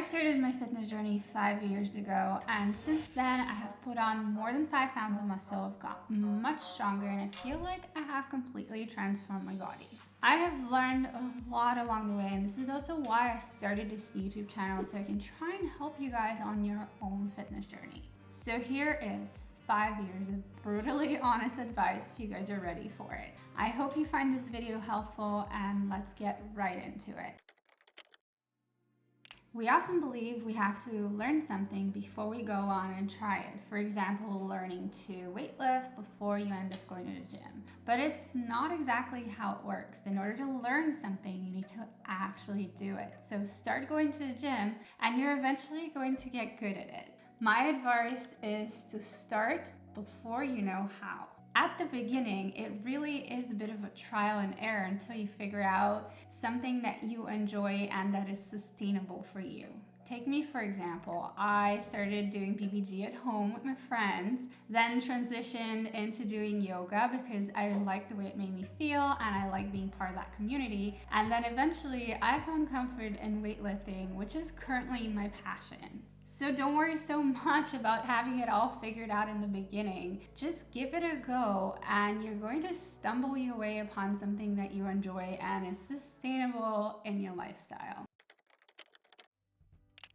I started my fitness journey 5 years ago, and since then I have put on more than 5 pounds of muscle. I've got much stronger, and I feel like I have completely transformed my body. I have learned a lot along the way, and this is also why I started this YouTube channel, so I can try and help you guys on your own fitness journey. So here is 5 years of brutally honest advice if you guys are ready for it. I hope you find this video helpful, and let's get right into it. We often believe we have to learn something before we go on and try it. For example, learning to weightlift before you end up going to the gym. But it's not exactly how it works. In order to learn something, you need to actually do it. So start going to the gym and you're eventually going to get good at it. My advice is to start before you know how. At the beginning, it really is a bit of a trial and error until you figure out something that you enjoy and that is sustainable for you. Take me for example, I started doing PPG at home with my friends, then transitioned into doing yoga because I liked the way it made me feel and I like being part of that community. And then eventually I found comfort in weightlifting, which is currently my passion. So don't worry so much about having it all figured out in the beginning. Just give it a go and you're going to stumble your way upon something that you enjoy and is sustainable in your lifestyle.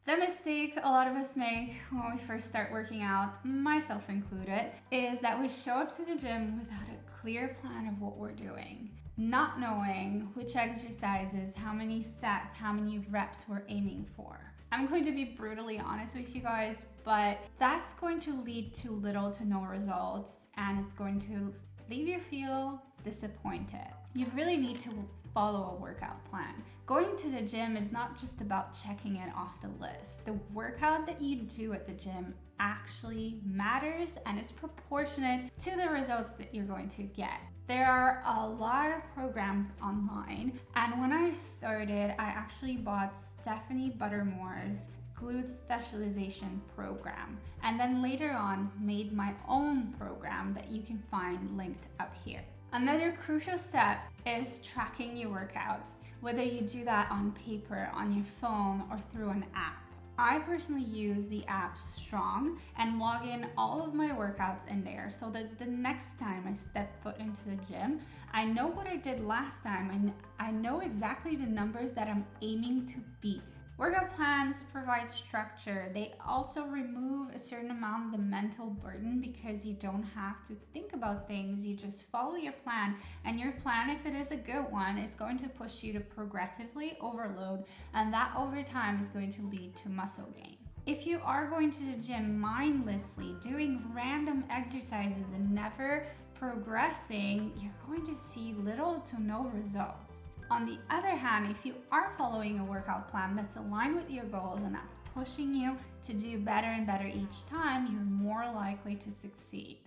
The mistake a lot of us make when we first start working out, myself included, is that we show up to the gym without a clear plan of what we're doing. Not knowing which exercises, how many sets, how many reps we're aiming for. I'm going to be brutally honest with you guys, but that's going to lead to little to no results and it's going to leave you feel disappointed. You really need to follow a workout plan. Going to the gym is not just about checking it off the list. The workout that you do at the gym actually matters and is proportionate to the results that you're going to get. There are a lot of programs online, and when I started, I actually bought Stephanie Buttermore's glute specialization program, and then later on made my own program that you can find linked up here. Another crucial step is tracking your workouts, whether you do that on paper, on your phone, or through an app. I personally use the app Strong and log in all of my workouts in there so that the next time I step foot into the gym, I know what I did last time and I know exactly the numbers that I'm aiming to beat. Workout plans provide structure. They also remove a certain amount of the mental burden because you don't have to think about things. You just follow your plan, and your plan, if it is a good one, is going to push you to progressively overload, and that over time is going to lead to muscle gain. If you are going to the gym mindlessly, doing random exercises and never progressing, you're going to see little to no results. On the other hand, if you are following a workout plan that's aligned with your goals and that's pushing you to do better and better each time, you're more likely to succeed.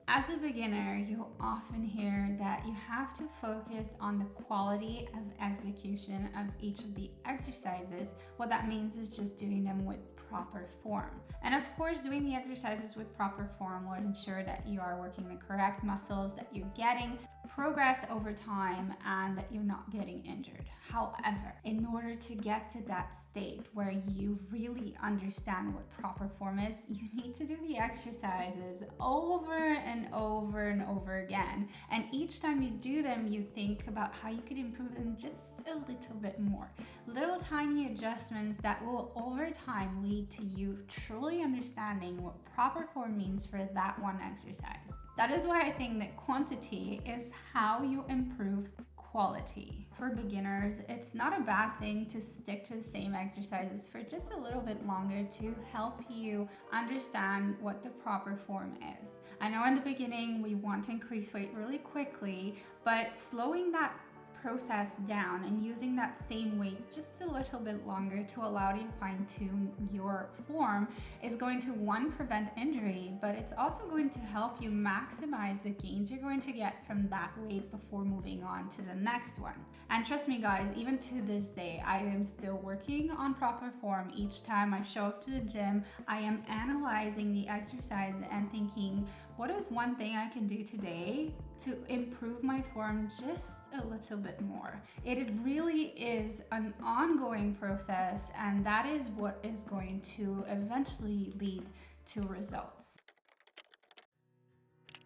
As a beginner, you'll often hear that you have to focus on the quality of execution of each of the exercises. What that means is just doing them with proper form. And of course, doing the exercises with proper form will ensure that you are working the correct muscles, that you're getting progress over time, and that you're not getting injured. However, in order to get to that state where you really understand what proper form is, you need to do the exercises over and over and over again. And each time you do them, you think about how you could improve them just a little bit more. Little tiny adjustments that will over time lead to you truly understanding what proper form means for that one exercise. That is why I think that quantity is how you improve quality. For beginners, it's not a bad thing to stick to the same exercises for just a little bit longer to help you understand what the proper form is. I know in the beginning we want to increase weight really quickly, but slowing that process down and using that same weight just a little bit longer to allow you to fine-tune your form is going to, one, prevent injury, but it's also going to help you maximize the gains you're going to get from that weight before moving on to the next one. And trust me guys, even to this day, I am still working on proper form. Each time I show up to the gym, I am analyzing the exercise and thinking, what is one thing I can do today to improve my form just a little bit more. It really is an ongoing process, and that is what is going to eventually lead to results.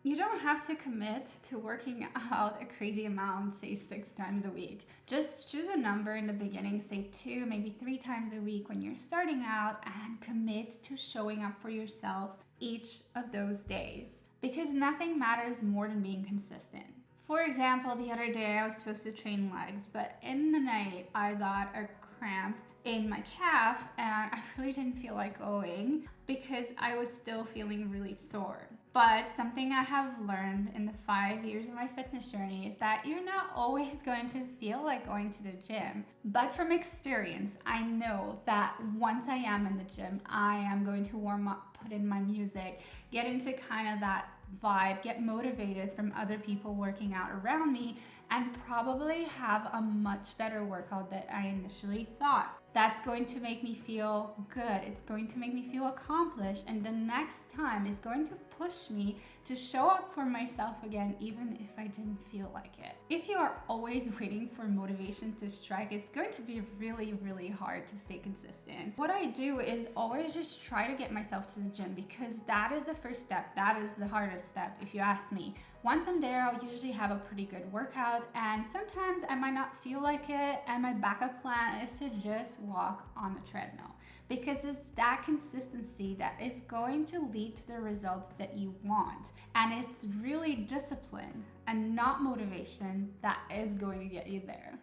You don't have to commit to working out a crazy amount, say 6 times a week. Just choose a number in the beginning, say 2, maybe 3 times a week when you're starting out, and commit to showing up for yourself each of those days. Because nothing matters more than being consistent. For example, the other day I was supposed to train legs, but in the night I got a cramp in my calf and I really didn't feel like going because I was still feeling really sore. But something I have learned in the 5 years of my fitness journey is that you're not always going to feel like going to the gym. But from experience, I know that once I am in the gym, I am going to warm up, put in my music, get into kind of that vibe, get motivated from other people working out around me, and probably have a much better workout than I initially thought. That's going to make me feel good. It's going to make me feel accomplished. And the next time is going to push me to show up for myself again, even if I didn't feel like it. If you are always waiting for motivation to strike, it's going to be really, really hard to stay consistent. What I do is always just try to get myself to the gym because that is the first step. That is the hardest step, if you ask me. Once I'm there, I'll usually have a pretty good workout, and sometimes I might not feel like it, and my backup plan is to just walk on the treadmill because it's that consistency that is going to lead to the results that you want. And it's really discipline and not motivation that is going to get you there.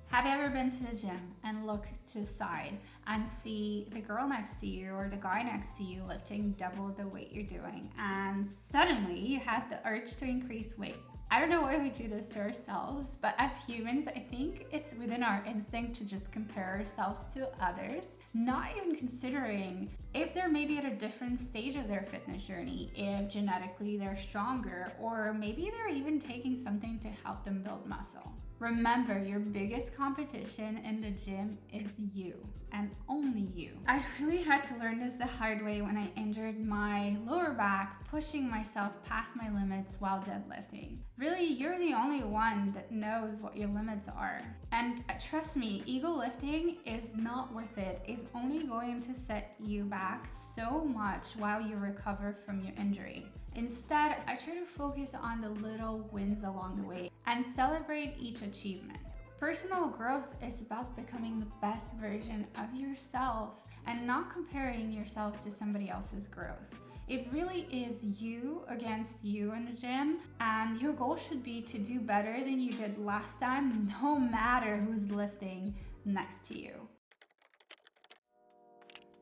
Have you ever been to the gym and look to the side and see the girl next to you or the guy next to you lifting double the weight you're doing, and suddenly you have the urge to increase weight? I don't know why we do this to ourselves, but as humans, I think it's within our instinct to just compare ourselves to others, not even considering if they're maybe at a different stage of their fitness journey, if genetically they're stronger, or maybe they're even taking something to help them build muscle. Remember, your biggest competition in the gym is you, and only you. I really had to learn this the hard way when I injured my lower back, pushing myself past my limits while deadlifting. Really, you're the only one that knows what your limits are. And trust me, ego lifting is not worth it. It's only going to set you back so much while you recover from your injury. Instead, I try to focus on the little wins along the way and celebrate each achievement. Personal growth is about becoming the best version of yourself and not comparing yourself to somebody else's growth. It really is you against you in the gym, and your goal should be to do better than you did last time, no matter who's lifting next to you.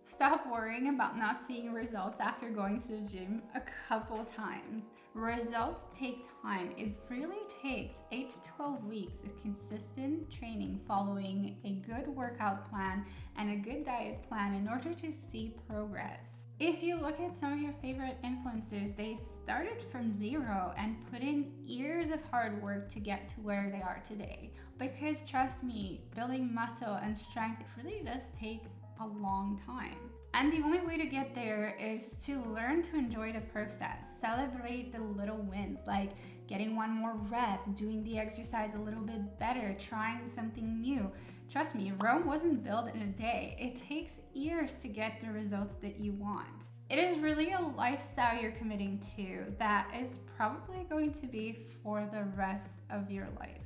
Stop worrying about not seeing results after going to the gym a couple times. Results take time. It really takes 8 to 12 weeks of consistent training following a good workout plan and a good diet plan in order to see progress. If you look at some of your favorite influencers, they started from zero and put in years of hard work to get to where they are today. Because trust me, building muscle and strength really does take a long time. And the only way to get there is to learn to enjoy the process. Celebrate the little wins, like getting one more rep, doing the exercise a little bit better, trying something new. Trust me, Rome wasn't built in a day. It takes years to get the results that you want. It is really a lifestyle you're committing to that is probably going to be for the rest of your life.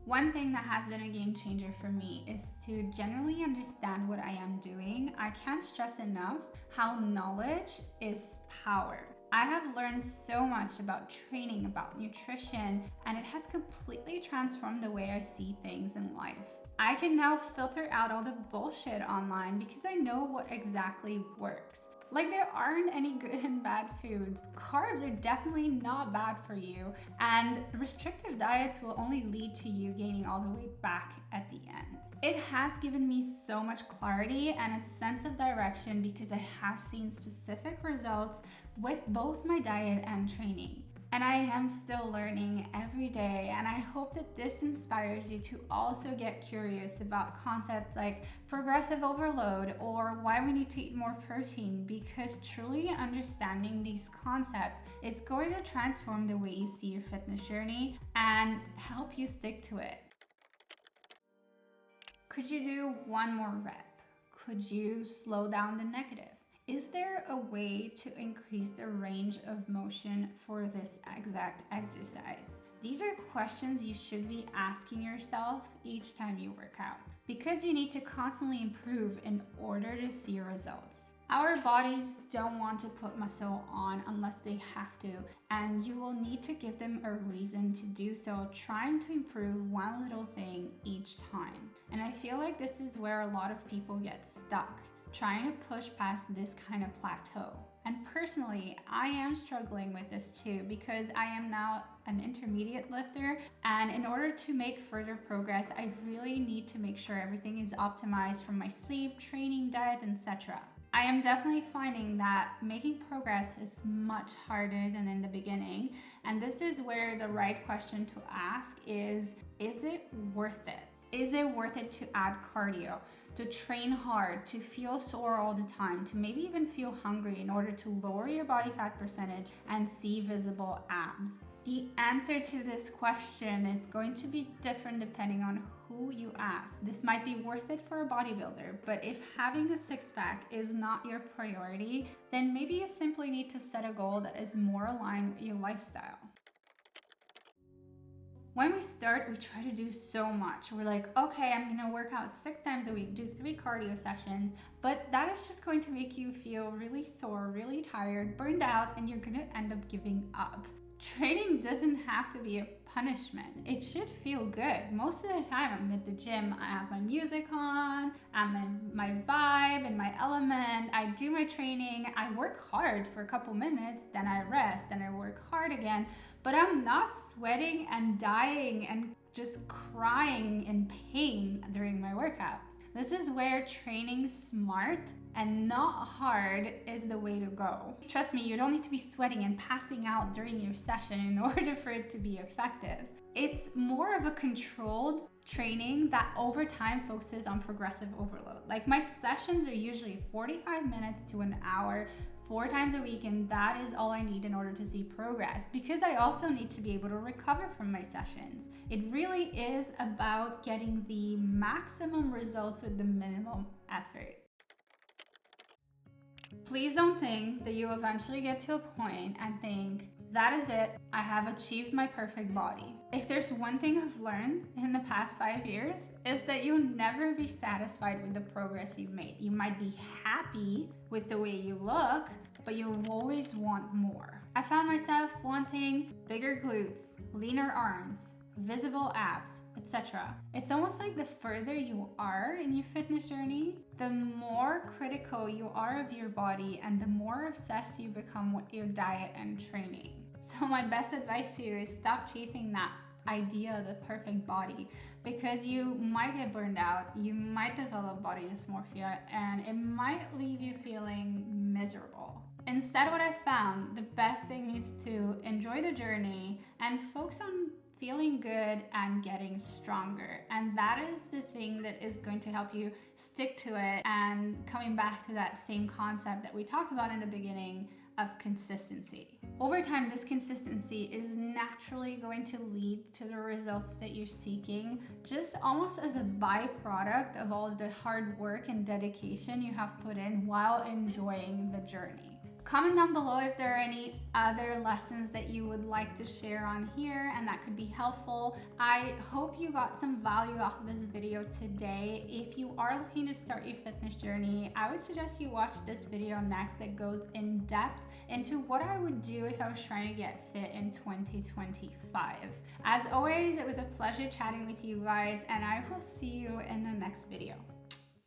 One thing that has been a game changer for me is to generally understand what I am doing. I can't stress enough how knowledge is power. I have learned so much about training, about nutrition, and it has completely transformed the way I see things in life. I can now filter out all the bullshit online because I know what exactly works. Like, there aren't any good and bad foods. Carbs are definitely not bad for you, and restrictive diets will only lead to you gaining all the weight back at the end. It has given me so much clarity and a sense of direction because I have seen specific results with both my diet and training. and I am still learning every day, and I hope that this inspires you to also get curious about concepts like progressive overload or why we need to eat more protein, because truly understanding these concepts is going to transform the way you see your fitness journey and help you stick to it. Could you do one more rep? Could you slow down the negative? Is there a way to increase the range of motion for this exact exercise? These are questions you should be asking yourself each time you work out, because you need to constantly improve in order to see results. Our bodies don't want to put muscle on unless they have to, and you will need to give them a reason to do so, trying to improve one little thing each time. And I feel like this is where a lot of people get stuck, trying to push past this kind of plateau. And personally, I am struggling with this too, because I am now an intermediate lifter, and in order to make further progress, I really need to make sure everything is optimized from my sleep, training, diet, etc. I am definitely finding that making progress is much harder than in the beginning, and this is where the right question to ask is it worth it? Is it worth it to add cardio, to train hard, to feel sore all the time, to maybe even feel hungry in order to lower your body fat percentage and see visible abs? The answer to this question is going to be different depending on who you ask. This might be worth it for a bodybuilder, but if having a six-pack is not your priority, then maybe you simply need to set a goal that is more aligned with your lifestyle. When we start, we try to do so much. We're like, okay, I'm gonna work out 6 times a week, do 3 cardio sessions, but that is just going to make you feel really sore, really tired, burned out, and you're gonna end up giving up. Training doesn't have to be a punishment. It should feel good. Most of the time I'm at the gym, I have my music on, I'm in my vibe and my element, I do my training, I work hard for a couple minutes, then I rest, then I work hard again, but I'm not sweating and dying and just crying in pain during my workouts. This is where training smart and not hard is the way to go. Trust me, you don't need to be sweating and passing out during your session in order for it to be effective. It's more of a controlled training that over time focuses on progressive overload. Like my sessions are usually 45 minutes to an hour, 4 times a week, and that is all I need in order to see progress, because I also need to be able to recover from my sessions. It really is about getting the maximum results with the minimum effort. Please don't think that you eventually get to a point and think, that is it, I have achieved my perfect body. If there's one thing I've learned in the past 5 years, is that you'll never be satisfied with the progress you've made. You might be happy with the way you look, but you'll always want more. I found myself wanting bigger glutes, leaner arms, visible abs, etc. It's almost like the further you are in your fitness journey, the more critical you are of your body and the more obsessed you become with your diet and training. So my best advice to you is stop chasing that idea of the perfect body, because you might get burned out, you might develop body dysmorphia, and it might leave you feeling miserable. Instead, what I found, the best thing is to enjoy the journey and focus on feeling good and getting stronger. And that is the thing that is going to help you stick to it, and coming back to that same concept that we talked about in the beginning of consistency. Over time, this consistency is naturally going to lead to the results that you're seeking, just almost as a byproduct of all the hard work and dedication you have put in while enjoying the journey. Comment down below if there are any other lessons that you would like to share on here and that could be helpful. I hope you got some value off of this video today. If you are looking to start your fitness journey, I would suggest you watch this video next that goes in depth into what I would do if I was trying to get fit in 2025. As always, it was a pleasure chatting with you guys, and I will see you in the next video.